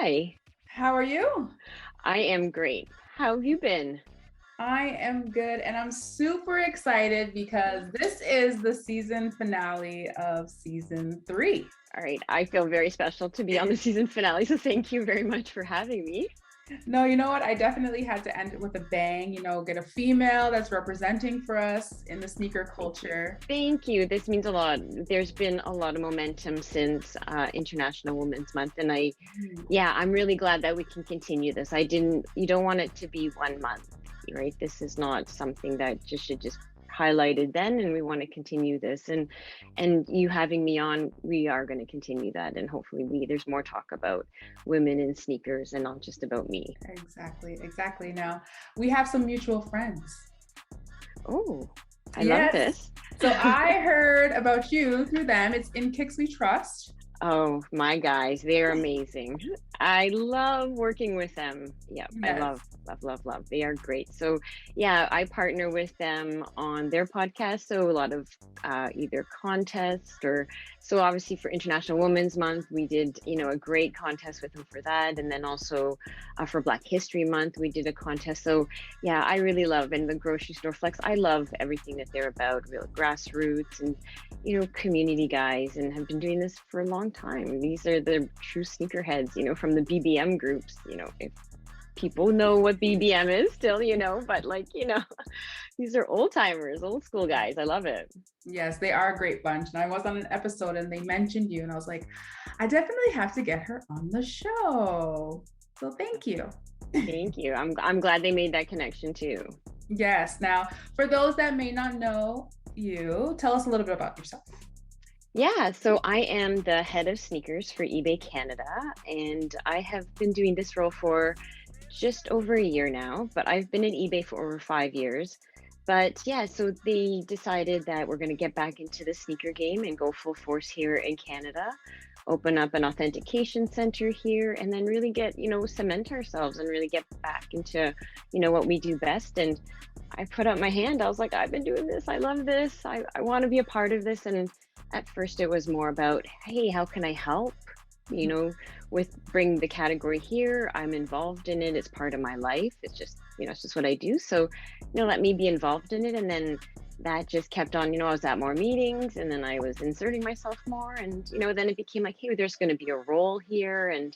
Hi, How are you? I am great. How have you been? I am good and I'm super excited because this is the season finale of season three. All right, I feel very special to be on the season finale, so thank you very much for having me. No, you know what? I definitely had to end it with a bang, get a female that's representing for us in the sneaker Thank you. culture. Thank you. This means a lot. There's been a lot of momentum since International Women's Month, and yeah, I'm really glad that we can continue this. You don't want it to be 1 month, right? This is not something that just should just highlighted then, and we want to continue this. And you having me on, we are going to continue that, and hopefully there's more talk about women in sneakers and not just about me. Exactly, exactly. Now, we have some mutual friends. Oh, I love Yes. this. So I heard about you through them. It's in Kicks We Trust. Oh, my guys, they're amazing. I love working with them. Yeah, I Yes. love, love, love, love. They are great. So, yeah, I partner with them on their podcast. So, a lot of either contests or so obviously for International Women's Month, we did, a great contest with them for that. And then also for Black History Month, we did a contest. So, yeah, I really love, and the grocery store flex, I love everything that they're about, real grassroots and community guys, and have been doing this for a long time. These are the true sneakerheads, from the BBM groups, if people know what BBM is still, but these are old timers, old school guys. I love it. Yes, they are a great bunch. And I was on an episode and they mentioned you, and I was like, I definitely have to get her on the show. So thank you. Thank you. I'm glad they made that connection too. Yes. Now, for those that may not know you, tell us a little bit about yourself. Yeah, so I am the head of sneakers for eBay Canada, and I have been doing this role for just over a year now, but I've been in eBay for over 5 years. But yeah, so they decided that we're going to get back into the sneaker game and go full force here in Canada, open up an authentication center here, and then really get, cement ourselves and really get back into, what we do best. And I put up my hand. I was like, I've been doing this. I love this. I want to be a part of this. And at first, it was more about, hey, how can I help? You know, with bring the category here. I'm involved in it. It's part of my life. It's just, it's just what I do. So, let me be involved in it. And then that just kept on, I was at more meetings and then I was inserting myself more. And, then it became like, hey, there's going to be a role here. And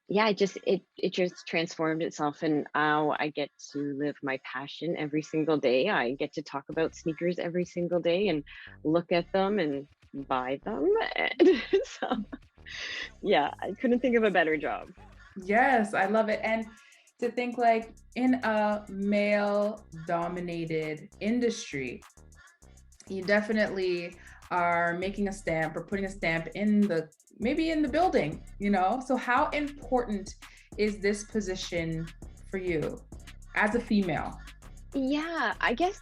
yeah, it just transformed itself, and now I get to live my passion every single day. I get to talk about sneakers every single day and look at them and buy them. And so yeah, I couldn't think of a better job. Yes, I love it. And to think like in a male dominated industry, you definitely are making a stamp or putting a stamp in the maybe in the building. So how important is this position for you as a female? Yeah, I guess,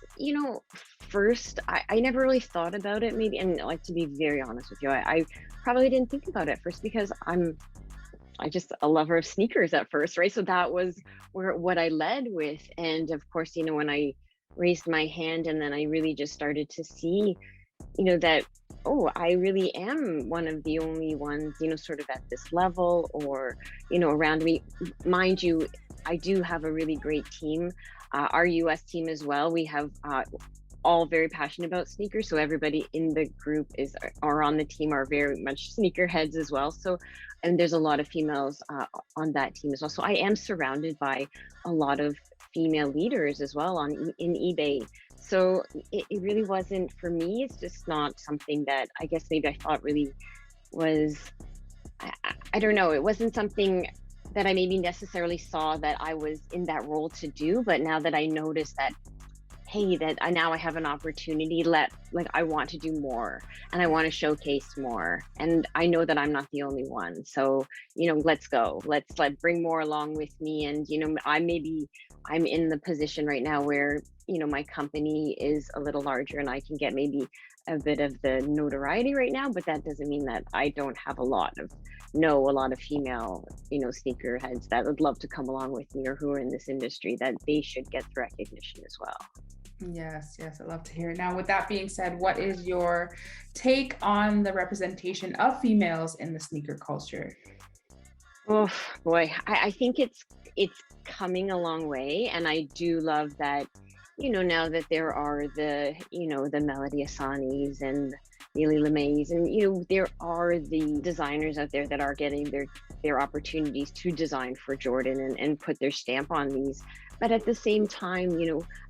first I never really thought about it maybe, and like to be very honest with you, I probably didn't think about it first because I just a lover of sneakers at first, right? So that was where what I led with. And of course, when I raised my hand and then I really just started to see, that, oh, I really am one of the only ones, sort of at this level or, around me. Mind you, I do have a really great team. Our US team as well. We have all very passionate about sneakers. So everybody in the group or on the team are very much sneakerheads as well. So, and there's a lot of females on that team as well. So I am surrounded by a lot of female leaders as well in eBay. So it really wasn't for me. It's just not something that I guess maybe I thought really was. I don't know. It wasn't something that I maybe necessarily saw that I was in that role to do. But now that I noticed that, hey, that I now I have an opportunity, I want to do more and I want to showcase more. And I know that I'm not the only one. So, let's go. Let's bring more along with me. And, I'm in the position right now where, my company is a little larger and I can get maybe a bit of the notoriety right now, but that doesn't mean that I don't have a lot of female, sneakerheads that would love to come along with me or who are in this industry, that they should get the recognition as well. Yes, yes, I love to hear it. Now, with that being said, what is your take on the representation of females in the sneaker culture? Oh boy, I think it's coming a long way, and I do love that, now that there are the Melody Asanis and Neely LeMays, and there are the designers out there that are getting their opportunities to design for Jordan and put their stamp on these. But at the same time,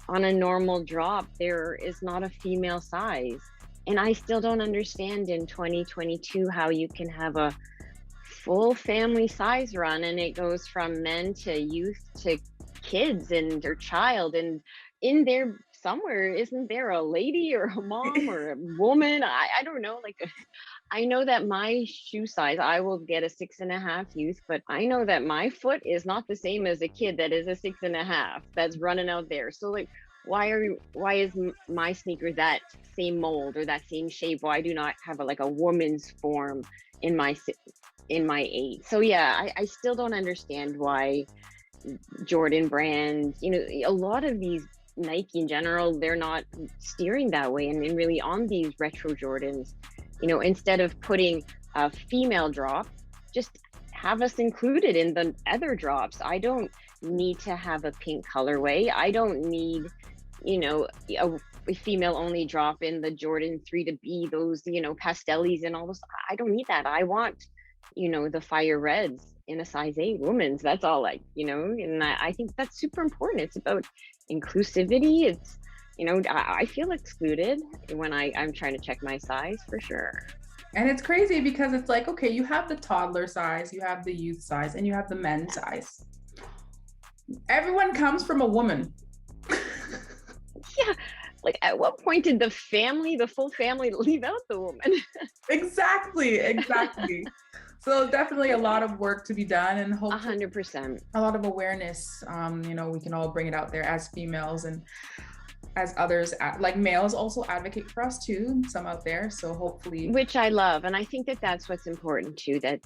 on a normal drop, there is not a female size. And I still don't understand in 2022 how you can have a full family size run and it goes from men to youth to kids and their child, and in there somewhere isn't there a lady or a mom or a woman? I don't know, like I know that my shoe size, I will get a 6.5 youth, but I know that my foot is not the same as a kid that is a 6.5 that's running out there. So like, why is my sneaker that same mold or that same shape? Why do not have like a woman's form in my 8? So yeah, I still don't understand why Jordan brand, a lot of these, Nike in general, they're not steering that way. And really on these retro Jordans, instead of putting a female drop, just have us included in the other drops. I don't need to have a pink colorway. I don't need, a female only drop in the Jordan 3 to be those, pastellis and all those. I don't need that. I want, the fire reds in a size 8 women's. That's all, like, and I think that's super important. It's about inclusivity. It's, I feel excluded when I'm trying to check my size for sure. And it's crazy because it's like, okay, you have the toddler size, you have the youth size, and you have the men's size. Everyone comes from a woman. Yeah. Like, at what point did the full family, leave out the woman? Exactly. So definitely a lot of work to be done, and hopefully 100%. a lot of awareness. We can all bring it out there as females, and as others, like males also advocate for us too, some out there. So hopefully, Which I love. And I think that that's what's important too, that,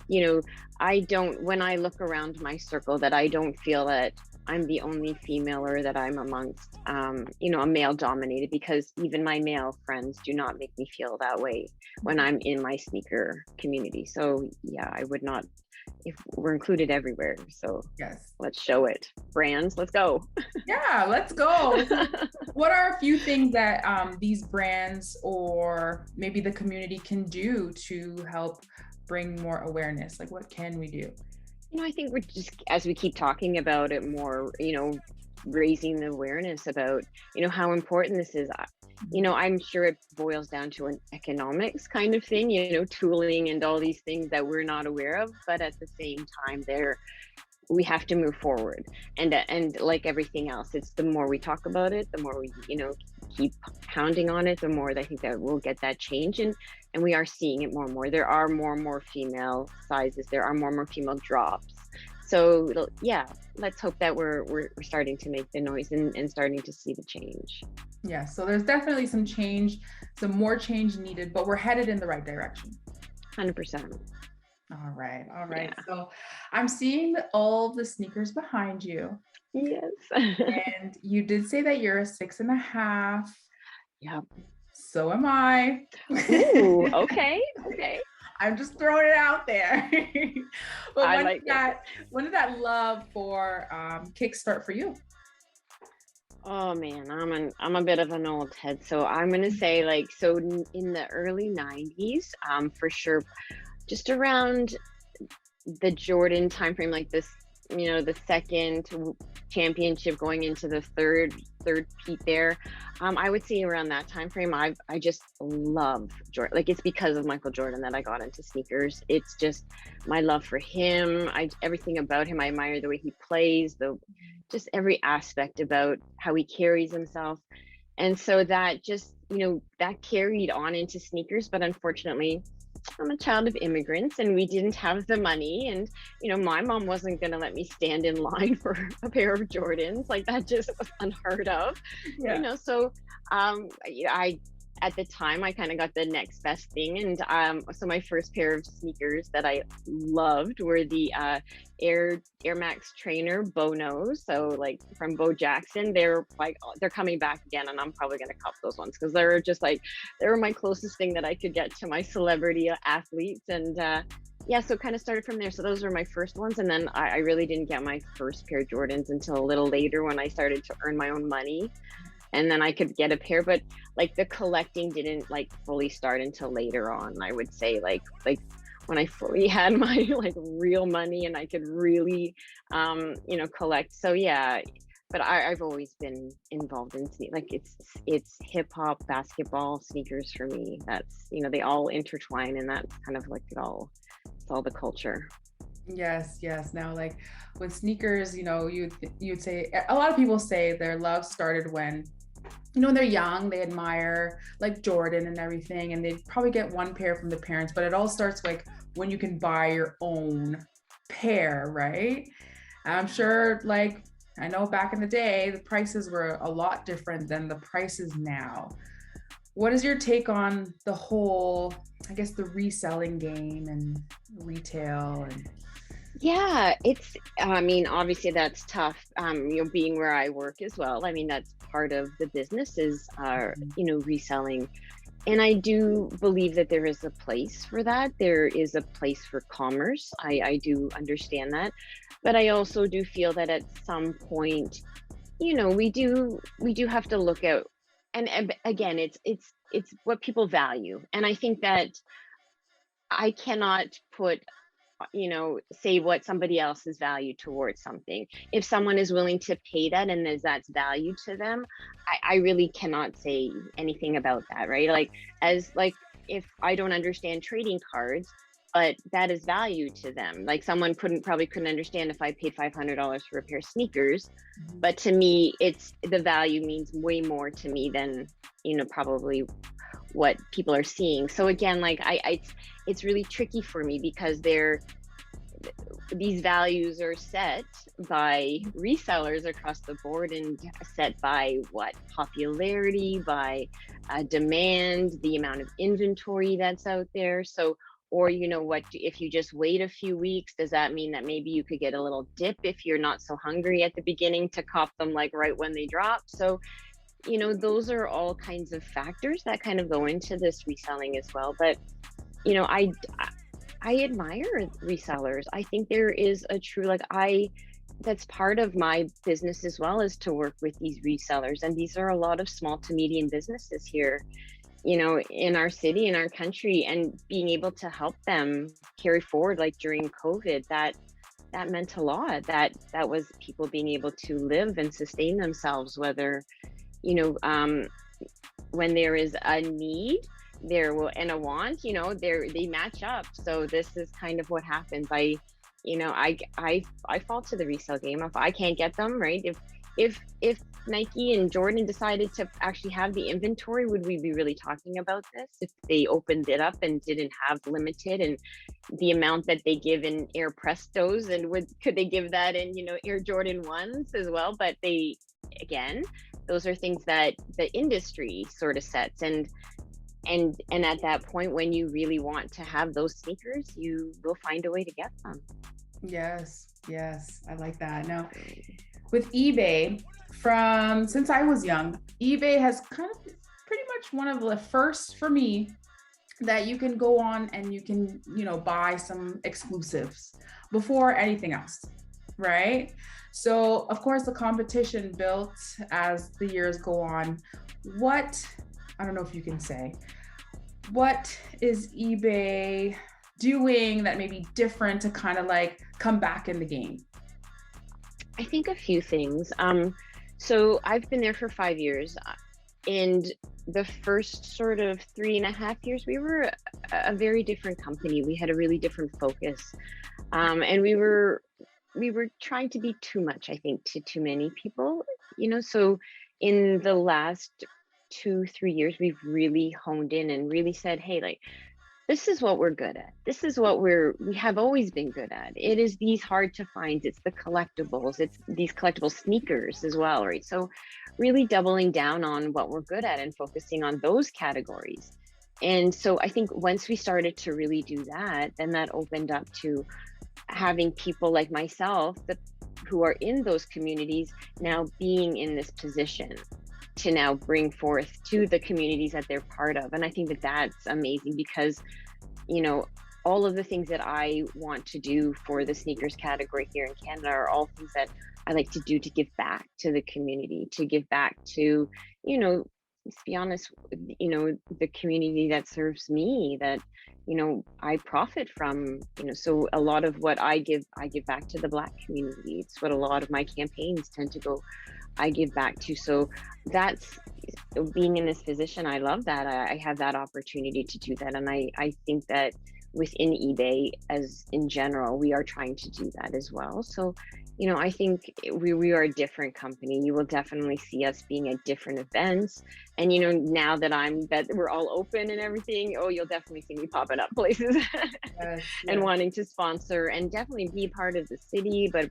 I don't, when I look around my circle, that I don't feel that I'm the only female or that I'm amongst, a male dominated, because even my male friends do not make me feel that way when I'm in my sneaker community. So yeah, I would not, if we're included everywhere. So yes. let's show it. Brands, let's go. Yeah, let's go. What are a few things that these brands or maybe the community can do to help bring more awareness? Like, what can we do? I think we're just, as we keep talking about it more, raising the awareness about, how important this is. I'm sure it boils down to an economics kind of thing, tooling and all these things that we're not aware of. But at the same time, we have to move forward. And like everything else, it's the more we talk about it, the more we, keep pounding on it, the more I think that we'll get that change. And we are seeing it more and more. There are more and more female sizes. There are more and more female drops. So yeah, let's hope that we're starting to make the noise and starting to see the change. Yeah, so there's definitely some change, some more change needed, but we're headed in the right direction. 100%. All right. Yeah. So I'm seeing all the sneakers behind you. Yes. And you did say that you're a 6.5. Yep. So am I. Ooh, okay. I'm just throwing it out there. But when did that love for kickstart for you? Oh man, I'm a bit of an old head, so I'm gonna say, like, so in the early 90s, for sure, just around the Jordan timeframe, like this, the second championship going into the third peak there. I would say around that time frame, I just love Jordan. Like, it's because of Michael Jordan that I got into sneakers. It's just my love for him. Everything about him. I admire the way he plays, just every aspect about how he carries himself. And so that just, that carried on into sneakers. But unfortunately, I'm a child of immigrants and we didn't have the money. And, my mom wasn't going to let me stand in line for a pair of Jordans. Like, that just was unheard of, So I, at the time, I kind of got the next best thing. And so my first pair of sneakers that I loved were the Air Max Trainer Bonos. So, like, from Bo Jackson, they're coming back again, and I'm probably gonna cop those ones because they're just like, they were my closest thing that I could get to my celebrity athletes. And yeah, so it kind of started from there. So those were my first ones, and then I really didn't get my first pair of Jordans until a little later when I started to earn my own money, and then I could get a pair. But like the collecting didn't like fully start until later on. I would say like when I fully had my like real money and I could really collect. So yeah, but I've always been involved in like it's hip hop, basketball, sneakers for me. That's they all intertwine, and that's kind of like it's all the culture. Yes, yes. Now, like with sneakers, you'd say a lot of people say their love started when when they're young, they admire like Jordan and everything, and they probably get one pair from the parents, but it all starts like when you can buy your own pair, right? I'm sure, like, I know back in the day, the prices were a lot different than the prices now. What is your take on the whole, I guess, the reselling game and retail and Yeah, I mean, obviously that's tough. Being where I work as well. I mean, that's part of the business is, Mhm. reselling. And I do believe that there is a place for that. There is a place for commerce. I do understand that. But I also do feel that at some point, we do have to look at, and again, it's what people value. And I think that I cannot put say what somebody else's value towards something. If someone is willing to pay that and that's value to them, I really cannot say anything about that, right? Like, as like, if I don't understand trading cards, but that is value to them. Like, someone probably couldn't understand if I paid $500 for a pair of sneakers, Mhm. but to me, it's the value means way more to me than probably what people are seeing. So again, like it's really tricky for me because these values are set by resellers across the board and set by what popularity, by demand, the amount of inventory that's out there. So, or what, if you just wait a few weeks, does that mean that maybe you could get a little dip if you're not so hungry at the beginning to cop them like right when they drop? So those are all kinds of factors that kind of go into this reselling as well. But you know i I admire resellers. I think there is a true, like, that's part of my business as well, is to work with these resellers. And these are a lot of small to medium businesses here, in our city, in our country, and being able to help them carry forward, like during COVID, that meant a lot. That was people being able to live and sustain themselves, whether, you know, um, when there is a need there will and a want, they match up. So this is kind of what happens. I fall to the resale game. If I can't get them, right, if Nike and Jordan decided to actually have the inventory, would we be really talking about this if they opened it up and didn't have limited, and the amount that they give in Air Prestos, and could they give that in Air Jordan 1s as well? But they, again, those are things that the industry sort of sets. And at that point, when you really want to have those sneakers, you will find a way to get them. Yes, yes, I like that. Now, with eBay, from since I was young, eBay has kind of pretty much one of the first for me that you can go on and you can, buy some exclusives before anything else, right? So, of course, the competition built as the years go on. What, I don't know if you can say, what is eBay doing that may be different to kind of like come back in the game? I think a few things. So I've been there for 5 years, and the first sort of 3.5 years, we were a very different company. We had a really different focus, and we were trying to be too much, I think, to too many people. So in the last 2, 3 years, we've really honed in and really said, hey, like, this is what we're good at. This is what we have always been good at. It is these hard to find. It's the collectibles. It's these collectible sneakers as well, right? So really doubling down on what we're good at and focusing on those categories. And so I think once we started to really do that, then that opened up to having people like myself who are in those communities now being in this position to now bring forth to the communities that they're part of. And I think that that's amazing because, you know, all of the things that I want to do for the sneakers category here in Canada are all things that I like to do to give back to the community, to give back to, you know, let's be honest, the community that serves me, that, I profit from, so a lot of what I give back to the Black community. It's what a lot of my campaigns tend to go, I give back to. So that's being in this position. I love that. I have that opportunity to do that. And I think that within eBay, as in general, we are trying to do that as well. So, I think we are a different company. You will definitely see us being at different events. And, now that we're all open and everything, oh, you'll definitely see me popping up places Yes, and yes. wanting to sponsor and definitely be part of the city. But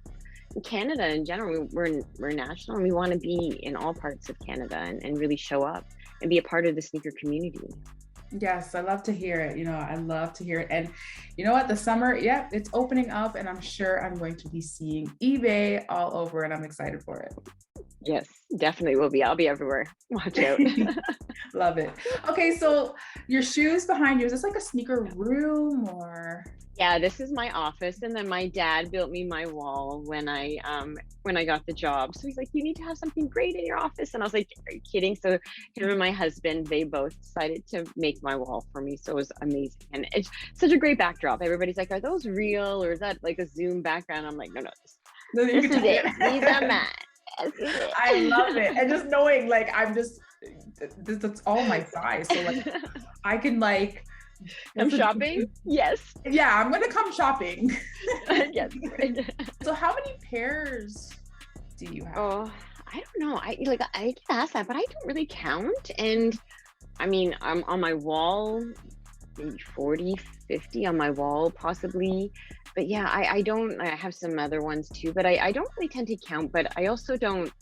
Canada in general, we're national, and we want to be in all parts of Canada, and really show up and be a part of the sneaker community. Yes, I love to hear it. I love to hear it. And you know what? The summer, yeah, it's opening up, and I'm sure I'm going to be seeing eBay all over, and I'm excited for Yes, definitely will be. I'll be everywhere. Watch out. it. Love it. Okay, so your shoes behind you, is this like a sneaker room or? Yeah, this is my office, and then my dad built me my wall when I got the job. So he's like, "You need to have something great in your office," and I was like, "Are you kidding?" So him and my husband, they both decided to make my wall for me. So it was amazing, and it's such a great backdrop. Everybody's like, "Are those real, or is that like a Zoom background?" I'm like, "No, no, No, you this can is tell it. These are it. mine. This is I love it." it. And just knowing like that's all my size. So like I can like Come what's the shopping? Yes. yeah, I'm gonna come shopping. Yes. So how many pairs do you have? Oh, I don't know. I get asked that, but I don't really count. And I mean, I'm on my wall, maybe 40, 50 on my wall, possibly. But yeah, I don't, I have some other ones too, but I don't really tend to count, but I also don't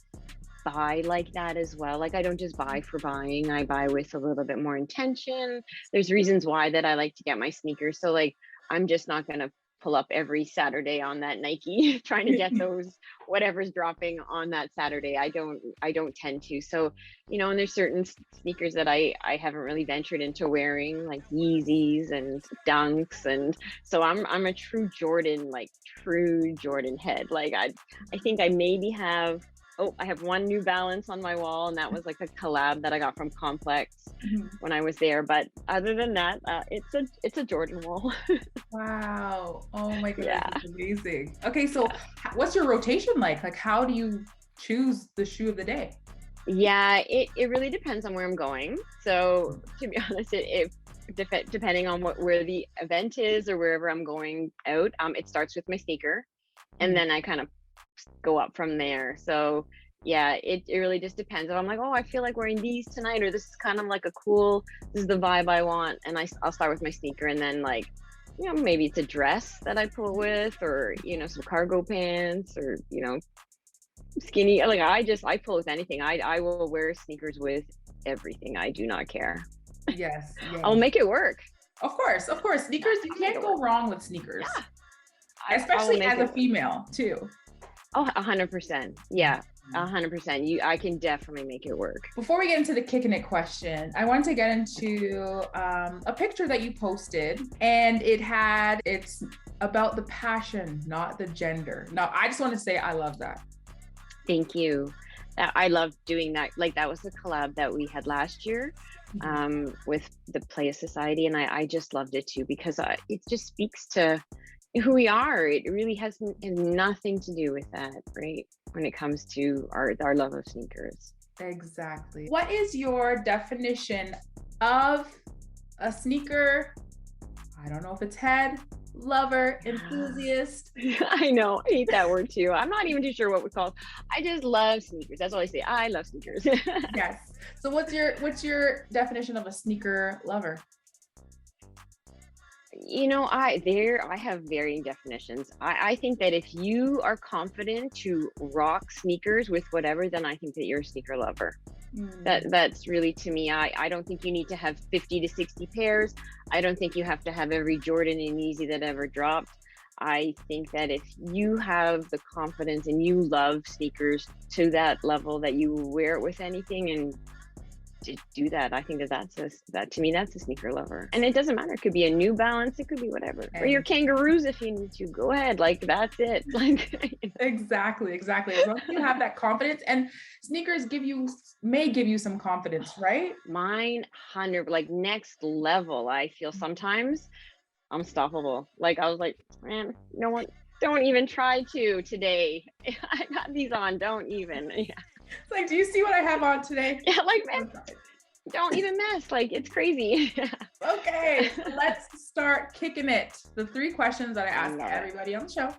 buy like that as well. Like I don't just buy for buying. I buy with a little bit more intention. There's reasons why that I like to get my sneakers. So like I'm just not gonna pull up every Saturday on that Nike trying to get those whatever's dropping on that Saturday. I don't tend to. So, and there's certain sneakers that I haven't really ventured into wearing, like Yeezys and Dunks. And so I'm a true Jordan head. Like I think I maybe have, oh, I have one New Balance on my wall, and that was like a collab that I got from Complex Mhm. when I was there. But other than that, it's a Jordan wall. Wow. Oh my goodness, Yeah, it's amazing. Okay, so yeah, what's your rotation like? Like how do you choose the shoe of the day? yeah. It really depends on where I'm going. So to be honest, depending on where the event is or wherever I'm going out, it starts with my sneaker, and Mhm. then I kind of go up from there. So yeah, it really just depends. If I'm like, oh, I feel like wearing these tonight, or this is kind of like this is the vibe I want, and I'll start with my sneaker, and then like, maybe it's a dress that I pull with, or some cargo pants, or skinny. Like I pull with anything. I will wear sneakers with everything. I do not care. Yes, I'll yes. make it work. Of course, of course. Yeah, Sneakers, you I'll make can't it go work. wrong with sneakers, Yeah, I will especially make as a it work. female too. Oh, 100%. Yeah, 100%. I can definitely make it work. Before we get into the kicking it question, I want to get into a picture that you posted, and it's about the passion, not the gender. Now, I just want to say I love that. Thank you. I love doing that. Like that was the collab that we had last year, Mhm. with the Playa Society, and I just loved it too because it just speaks to who we are. It really has nothing to do with that, right? When it comes to our love of sneakers. Exactly. What is your definition of a sneaker? I don't know if it's head, lover, enthusiast. I know. I hate that word too. I'm not even too sure what we call it. I just love sneakers. That's all I say. I love sneakers. Yes. So what's your definition of a sneaker lover? I have varying definitions. I think that if you are confident to rock sneakers with whatever, then I think that you're a sneaker lover. Mm, That's really, to me, I don't think you need to have 50 to 60 pairs. I don't think you have to have every Jordan and Yeezy that ever dropped. I think that if you have the confidence and you love sneakers to that level that you wear it with anything, and to do that. I think that that to me, that's a sneaker lover. And it doesn't matter. It could be a New Balance. It could be whatever. Or your And kangaroos if you need to. Go ahead. Like that's it. Like exactly, exactly. As long as you have that confidence, and sneakers may give you some confidence, right? mine 100 like next level. I feel sometimes unstoppable. Like I was like, man, no one don't even try to today. I got these on. Don't even. Yeah. It's like, do you see what I have on today? Yeah, like man, don't even mess. Like it's crazy. Okay, so let's start kicking it. The 3 questions that I I ask love it. everybody on the show.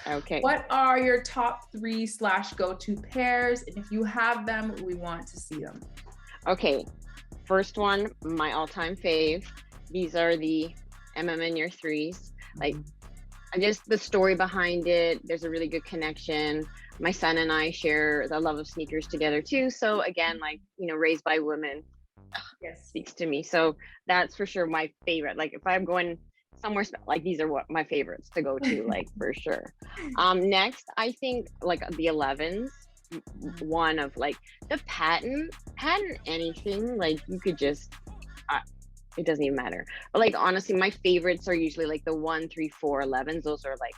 Okay. What are your top 3 / go-to pairs? And if you have them, we want to see them. Okay. First one, my all-time fave. These are the MM Year 3s. Like I just the story behind it. There's a really good connection. My son and I share the love of sneakers together too. So again, like, raised by women Yes. speaks to me. So that's for sure my favorite. Like if I'm going somewhere like these are what my favorites to go to, like for sure. Next, I think like the 11s. One of like the patent anything like you could just it doesn't even matter. But like honestly, my favorites are usually like the 1, 3, 4, 11s. Those are like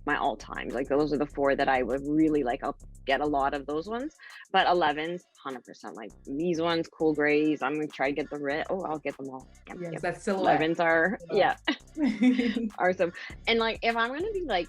my all time. Like those are the 4 that I would really like. I'll get a lot of those ones. But 11s, 100%. Like these ones, cool grays. I'm gonna try to get the red. Oh, I'll get them all. Yep, Yes, yep. that silhouette. 11s are Silhouette. awesome. And like if I'm gonna be like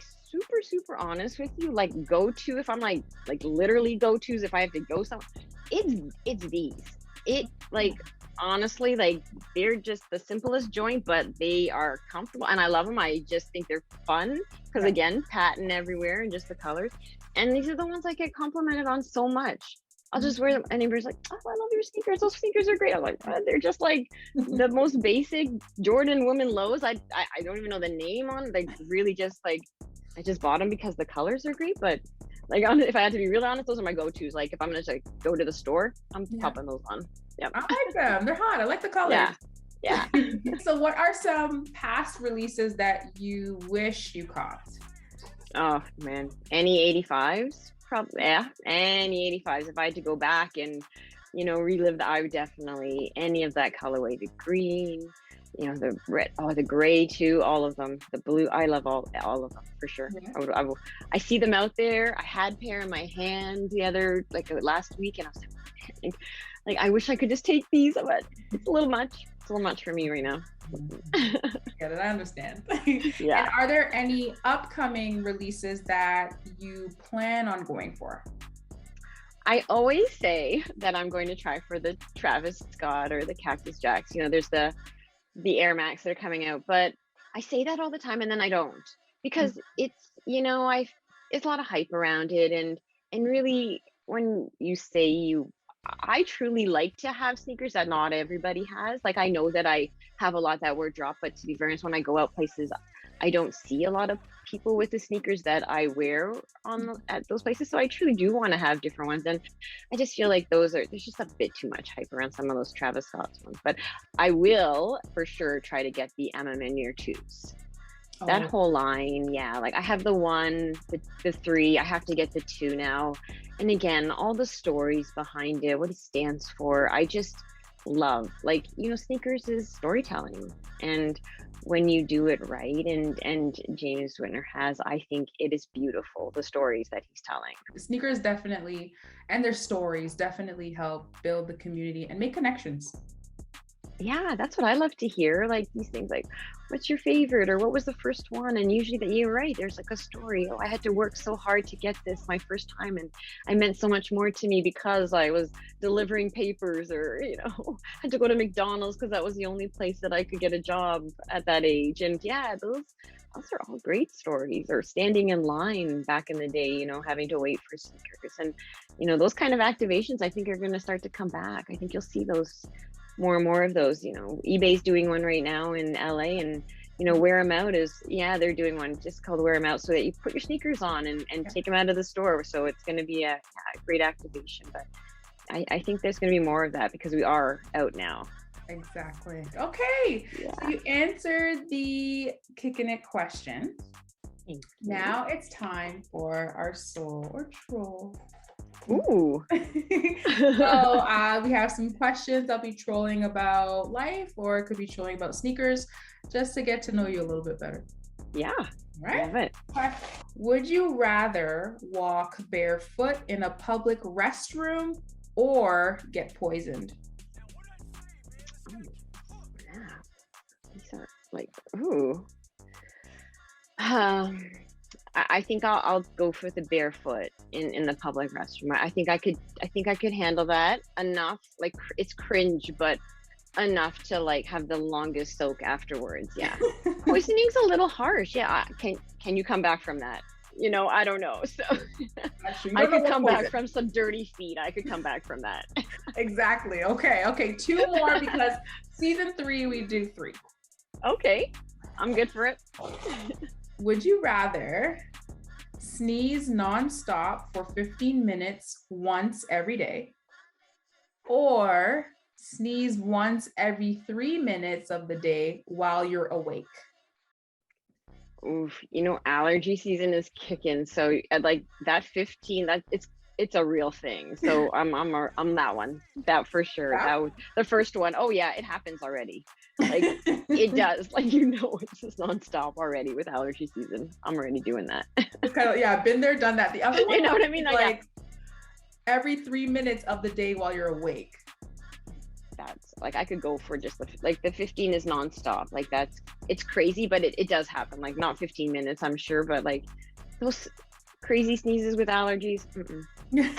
super honest with you, like go to if I'm like literally go tos if I have to go somewhere, it's these. It like honestly like they're just the simplest joint, but they are comfortable and I love them. I just think they're fun because Yeah. again, patent everywhere and just the colors. And these are the ones I get complimented on so much. I'll just wear them and everybody's like, oh, I love your sneakers. Those sneakers are great. I'm like, they're just like the most basic Jordan woman lows. I don't even know the name on. They really just like I just bought them because the colors are great. But like if I had to be really honest, those are my go-tos. Like if I'm gonna like go to the store, I'm popping those on. Yep. I like them. They're hot. I like the colors. Yeah. So what are some past releases that you wish you caught? Oh man, any 85s? Probably, yeah, any 85s. If I had to go back and, relive I would definitely any of that colorway, the green, the red, the gray too, all of them, the blue. I love all of them for sure. Yeah. I see them out there. I had a pair in my hand last week, and I was like, I wish I could just take these, but it's a little much. It's a little much for me right now. Get it, I understand. Yeah. And are there any upcoming releases that you plan on going for? I always say that I'm going to try for the Travis Scott or the Cactus Jacks. There's the Air Max that are coming out, but I say that all the time and then I don't because it's it's a lot of hype around it and really when you say I truly like to have sneakers that not everybody has. Like I know that I have a lot that were dropped, but to be very honest, when I go out places, I don't see a lot of people with the sneakers that I wear at those places. So I truly do want to have different ones, and I just feel like there's just a bit too much hype around some of those Travis Scott's ones. But I will for sure try to get the MM Year 2s. That whole line, yeah. Like I have the 1, the 3. I have to get the 2 now. And again, all the stories behind it, what it stands for. I just love, like, sneakers is storytelling. And when you do it right, and James Whitner has, I think it is beautiful, the stories that he's telling. Sneakers definitely, and their stories definitely help build the community and make connections. Yeah, that's what I love to hear. Like these things like, what's your favorite or what was the first one? And usually you're right, there's like a story. Oh, I had to work so hard to get this my first time and I meant so much more to me because I was delivering papers or, had to go to McDonald's because that was the only place that I could get a job at that age. And yeah, those are all great stories. Or standing in line back in the day, having to wait for sneakers. And, those kind of activations I think are going to start to come back. I think you'll see those more and more of those. eBay's doing one right now in LA, and Wear 'em Out is, they're doing one just called Wear 'em Out, so that you put your sneakers on and take them out of the store. So it's going to be a great activation. But I think there's going to be more of that because we are out now. Exactly. Okay. Yeah. So you answered the kicking it question. Thank you. Now it's time for our soul or troll. Ooh. So we have some questions. I'll be trolling about life, or it could be trolling about sneakers, just to get to know you a little bit better. Yeah, Right? love it. Okay. Would you rather walk barefoot in a public restroom or get poisoned? Oh, yeah. These are like, ooh. Um, I think I'll go for the barefoot in the public restroom. I think I could handle that enough. Like it's cringe, but enough to like have the longest soak afterwards. Yeah. Poisoning's a little harsh. Yeah. Can you come back from that? I don't know. So Actually, we I don't know could what come poison. back from some dirty feet. I could come back from that. Exactly. Okay. Okay. Two more because season 3, we do 3. Okay. I'm good for it. Would you rather sneeze nonstop for 15 minutes once every day, or sneeze once every 3 minutes of the day while you're awake? Oof, allergy season is kicking. So like that 15, it's a real thing. So I'm that one. That for sure. Yeah. The first one. Oh yeah, it happens already. Like it does. Like it's just nonstop already with allergy season. I'm already doing that. Kind of, yeah, been there, done that. The other one, You know what I mean? like every 3 minutes of the day while you're awake. That's like I could go for just the 15 is nonstop. Like it's crazy, but it does happen. Like not 15 minutes, I'm sure, but like those crazy sneezes with allergies.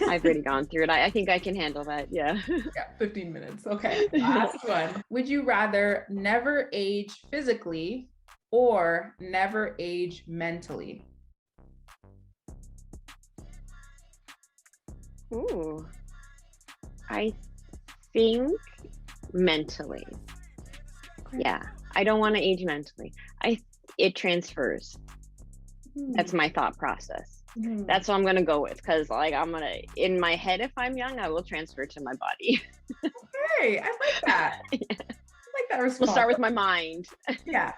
I've already gone through it. I think I can handle that. Yeah. Yeah, 15 minutes. Okay. Last one. Would you rather never age physically or never age mentally? Ooh. I think mentally. Yeah. I don't want to age mentally. It transfers. That's my thought process. That's what I'm gonna go with, because like in my head, if I'm young, I will transfer to my body. Okay, I like that. Yeah. I like that response. We'll start with my mind. Yeah.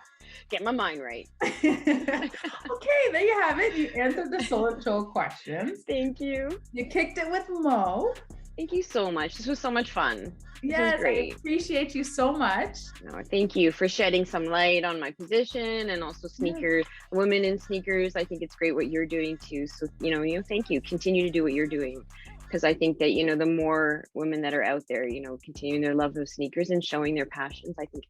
Get my mind right. Okay, there you have it. You answered the solo troll questions. Thank you. You kicked it with Mo. Thank you so much. This was so much fun. Yes, great. I appreciate you so much. No, thank you for shedding some light on my position and also sneakers, women in sneakers. I think it's great what you're doing too. So, thank you. Continue to do what you're doing. Because I think that, the more women that are out there, continuing their love of sneakers and showing their passions, I think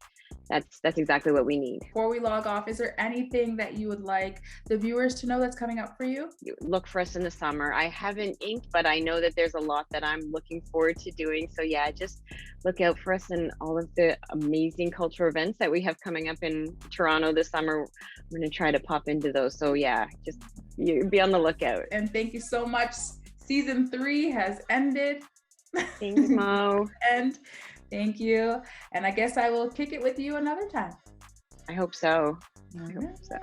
that's exactly what we need. Before we log off, is there anything that you would like the viewers to know that's coming up for you? Look for us in the summer. I haven't inked, but I know that there's a lot that I'm looking forward to doing. So yeah, just look out for us in all of the amazing cultural events that we have coming up in Toronto this summer. I'm going to try to pop into those. So yeah, just be on the lookout. And thank you so much. Season 3 has ended. Thanks, Mo. And thank you. And I guess I will kick it with you another time. I hope so. I hope so.